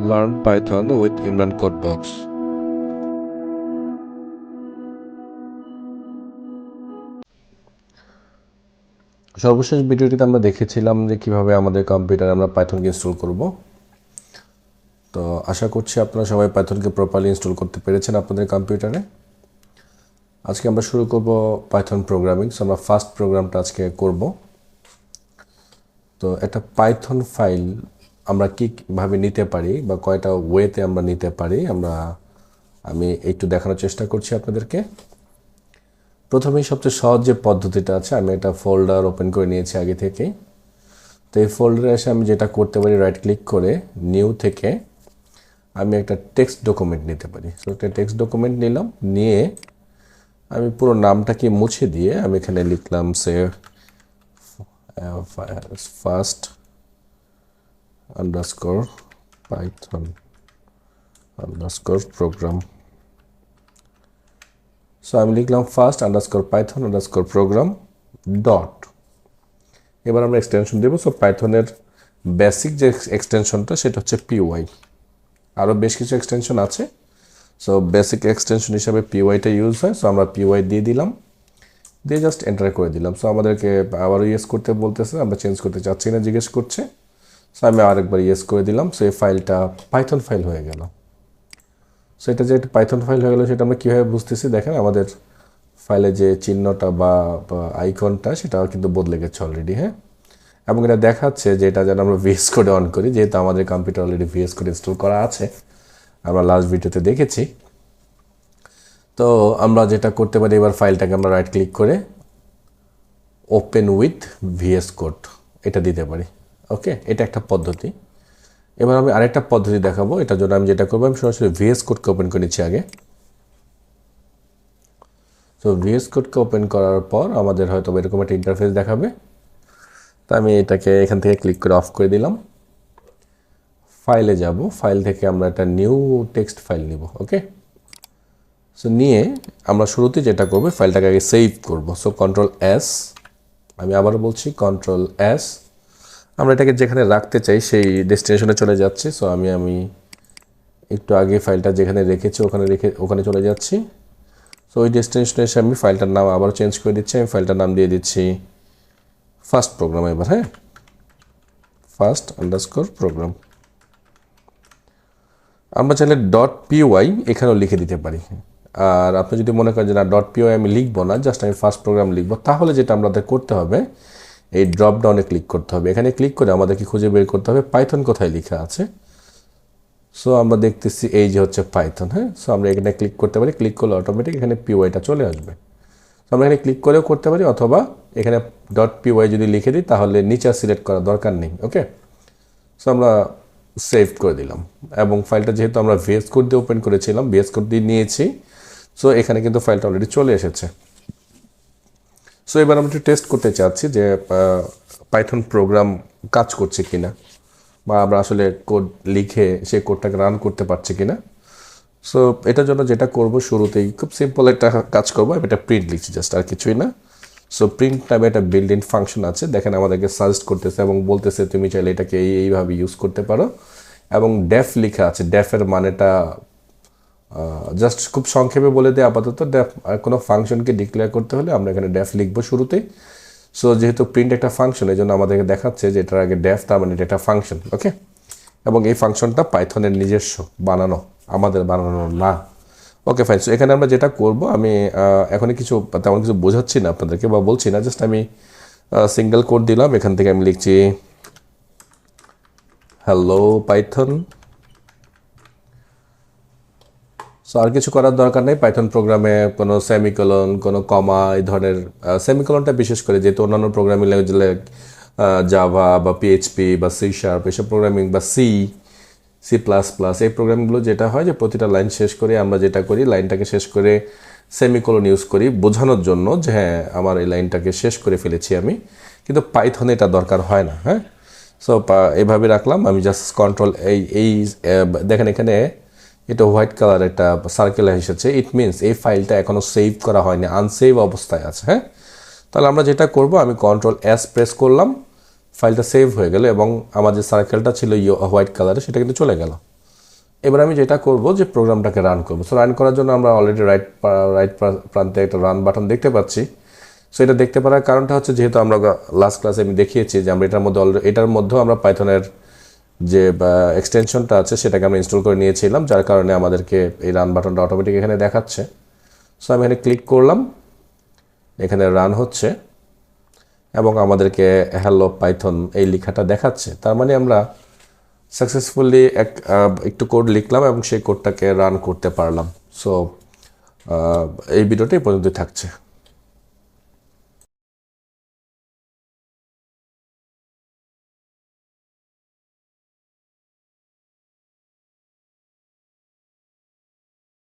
Learn Python with Imran Codebox. সর্বশেষ ভিডিওটিতে আমরা দেখেছিলাম যে কিভাবে আমাদের কম্পিউটারে আমরা পাইথনকে ইনস্টল করব। তো আশা করছি আপনারা সবাই পাইথনকে প্রপারলি ইনস্টল করতে পেরেছেন আপনাদের কম্পিউটারে। আজকে আমরা শুরু করব পাইথন প্রোগ্রামিং। সো আমরা ফার্স্ট প্রোগ্রামটা আজকে করব। তো একটা পাইথন ফাইল আমরা কীভাবে নিতে পারি বা কয়টা ওয়েতে আমরা নিতে পারি আমি একটু দেখানোর চেষ্টা করছি আপনাদেরকে। প্রথমেই সবচেয়ে সহজ যে পদ্ধতিটা আছে, আমি একটা ফোল্ডার ওপেন করে নিয়েছি আগে থেকেই। তো এই ফোল্ডারে এসে আমি যেটা করতে পারি, রাইট ক্লিক করে নিউ থেকে আমি একটা টেক্সট ডকুমেন্ট নিতে পারি। তো একটা টেক্সট ডকুমেন্ট নিলাম, নিয়ে আমি পুরো নামটাকে মুছে দিয়ে আমি এখানে লিখলাম first underscore Python underscore program. So আমি লিখলাম first underscore Python underscore program dot. এবার আমরা এক্সটেনশন দেবো। সো পাইথনের বেসিক যে এক্সটেনশনটা সেটা হচ্ছে পিওয়াই। আরও বেশ কিছু এক্সটেনশন আছে। সো বেসিক এক্সটেনশন হিসাবে পিওয়াইটা ইউজ হয়। সো আমরা পিওয়াই দিয়ে দিলাম, দিয়ে জাস্ট এন্টার করে দিলাম। সো আমাদেরকে আবারও ইয়েস করতে বলতেছে, আমরা চেঞ্জ করতে চাচ্ছি না, জিজ্ঞেস করছে। সো আমি আরেকবার ইয়েস করে দিলাম। সো এই ফাইলটা পাইথন ফাইল হয়ে গেল। সো এটা যে একটা পাইথন ফাইল হয়ে গেলো সেটা আমরা কীভাবে বুঝতেছি, দেখেন আমাদের ফাইলে যে চিহ্নটা বা আইকনটা সেটাও কিন্তু বদলে গেছে অলরেডি। হ্যাঁ, এবং এটা দেখাচ্ছে যে এটা যেন আমরা ভিএস কোডে অন করি, যেহেতু আমাদের computer already VS Code install করা আছে, আমরা লাস্ট ভিডিওতে দেখেছি। তো আমরা যেটা করতে পারি, এবার ফাইলটাকে আমরা রাইট ক্লিক করে ওপেন উইথ ভিএস কোড এটা দিতে পারি। ওকে, এটা একটা পদ্ধতি। এবার আমি আরেকটা পদ্ধতি দেখাবো। এটার জন্য আমি যেটা করবো, আমি সরাসরি ভিএস কোডকে ওপেন করে নিচ্ছি আগে। তো ভিএস কোডকে ওপেন করার পর আমাদের হয়তো এরকম একটা ইন্টারফেস দেখাবে। তো আমি এটাকে এখান থেকে ক্লিক করে অফ করে দিলাম। ফাইলে যাব, ফাইল থেকে আমরা একটা নিউ টেক্সট ফাইল নিব। ওকে, সো নিয়ে আমরা শুরুতে যেটা করবো, ফাইলটাকে আগে সেভ করব। সো কন্ট্রোল এস, আমি আবারও বলছি কন্ট্রোল এস। আমরা এটাকে যেখানে রাখতে চাই সেই ডেস্টিনেশনে চলে যাচ্ছি। সো আমি একটু আগে ফাইলটা যেখানে রেখেছি ওখানে চলে যাচ্ছি। সো ওই ডেস্টিনেশনে এসে আমি ফাইলটার নাম আবার চেঞ্জ করে দিচ্ছি। আমি ফাইলটার নাম দিয়ে দিচ্ছি ফার্স্ট প্রোগ্রাম। এবার হ্যাঁ, ফার্স্ট আন্ডারস্কোর প্রোগ্রাম। আমরা চাইলে ডট পিওয়াই এখানেও লিখে দিতে পারি। আর আপনি যদি মনে করেন যে না, ডট পিওয়াই আমি লিখবো না, জাস্ট আমি ফার্স্ট প্রোগ্রাম লিখবো, তাহলে যেটা আমাদের করতে হবে, এই ড্রপ ডাউনে ক্লিক করতে হবে। এখানে ক্লিক করে আমাদেরকে খুঁজে বের করতে হবে পাইথন কোথায় লেখা আছে। সো আমরা দেখতেছি এই যে হচ্ছে পাইথন। হ্যাঁ, সো আমরা এখানে ক্লিক করতে পারি। ক্লিক করলে অটোমেটিক এখানে পিওয়াইটা চলে আসবে। সো আমরা এখানে ক্লিক করেও করতে পারি, অথবা এখানে ডট পিওয়াই যদি লিখে দিই তাহলে নিচে সিলেক্ট করার দরকার নেই। ওকে, সো আমরা সেভ করে দিলাম। এবং ফাইলটা যেহেতু আমরা ভিএস কোড দিয়ে ওপেন করেছিলাম, ভিএস কোড দিয়ে নিয়েছি, সো এখানে কিন্তু ফাইলটা অলরেডি চলে এসেছে। সো এবার আমরা একটু টেস্ট করতে চাচ্ছি যে পাইথন প্রোগ্রাম কাজ করছে কিনা, বা আমরা আসলে কোড লিখে সেই কোডটাকে রান করতে পারছি কিনা। সো এটার জন্য যেটা করব, শুরুতেই খুব সিম্পল একটা কাজ করবো। আমি এটা প্রিন্ট লিখছি, জাস্ট আর কিছুই না। সো প্রিন্ট নামে একটা বিল্ড ইন ফাংশন আছে, দেখেন আমাদেরকে সাজেস্ট করতেছে এবং বলতেছে তুমি চাইলে এটাকে এইভাবে ইউজ করতে পারো। এবং ডেফ লেখা আছে, ডেফের মানেটা জাস্ট খুব সংক্ষেপে বলে দেয় আপাতত। ডেফ কোনো ফাংশনকে ডিক্লেয়ার করতে হলে আমরা এখানে ডেফ লিখবো শুরুতেই। সো যেহেতু প্রিন্ট একটা ফাংশন, এই জন্য আমাদেরকে দেখাচ্ছে যে এটার আগে ডেফ, তার মানে এটা একটা ফাংশন। ওকে, এবং এই ফাংশনটা পাইথনের নিজস্ব বানানো, আমাদের বানানো না। Okay fine. সো এখানে আমরা যেটা করব, আমি এখনই তেমন কিছু বোঝাচ্ছি না আপনাদেরকে বা বলছি না, জাস্ট আমি সিঙ্গেল কোড দিলাম। এখান থেকে আমি লিখছি হ্যালো পাইথন। সো আর কিছু করার দরকার নেই। পাইথন প্রোগ্রামে কোনো সেমিকোলন, কোনো কমা, এই ধরনের সেমিকোলনটা বিশেষ করে, যেহেতু অন্যান্য প্রোগ্রামিং ল্যাঙ্গুয়েজ জাভা বা পিএইচপি বা সি শার্প এসব প্রোগ্রামিং, বা সি প্লাস প্লাস, এই প্রোগ্রামগুলো যেটা হয় যে প্রতিটা লাইন শেষ করে আমরা যেটা করি, লাইনটাকে শেষ করে সেমিকোলন ইউজ করি বোঝানোর জন্য যে হ্যাঁ আমার এই লাইনটাকে শেষ করে ফেলেছি আমি। কিন্তু পাইথনে এটা দরকার হয় না। হ্যাঁ, সো এইভাবে রাখলাম। আমি জাস্ট কন্ট্রোল এই দেখেন এখানে এটা হোয়াইট কালার একটা সার্কেল এসেছে। ইট মিনস এই ফাইলটা এখনও সেভ করা হয়নি, আনসেভ অবস্থায় আছে। হ্যাঁ, তাহলে আমরা যেটা করব, আমি কন্ট্রোল এস প্রেস করলাম, ফাইলটা সেভ হয়ে গেল এবং আমার যে সার্কেলটা ছিল হোয়াইট কালারে সেটা কিন্তু চলে গেল। এবার আমি যেটা করব যে প্রোগ্রামটাকে রান করব। সো রান করার জন্য আমরা অলরেডি রাইট প্রান্তে একটা রান বাটন দেখতে পাচ্ছি। সো এটা দেখতে পারার কারণটা হচ্ছে যেহেতু আমরা লাস্ট ক্লাসে আমি দেখিয়েছি যে আমরা এটার মধ্যেও আমরা পাইথনের যে এক্সটেনশনটা আছে সেটাকে আমরা ইনস্টল করে নিয়েছিলাম, যার কারণে আমাদেরকে এই রান বাটনটা অটোমেটিক এখানে দেখাচ্ছে। সো আমি এখানে ক্লিক করলাম, এখানে রান হচ্ছে এবং আমাদেরকে হ্যালো পাইথন এই লেখাটা দেখাচ্ছে। তার মানে আমরা সাকসেসফুলি একটু কোড লিখলাম এবং সেই কোডটাকে রান করতে পারলাম। সো এই ভিডিওটা এই পর্যন্তই থাকছে।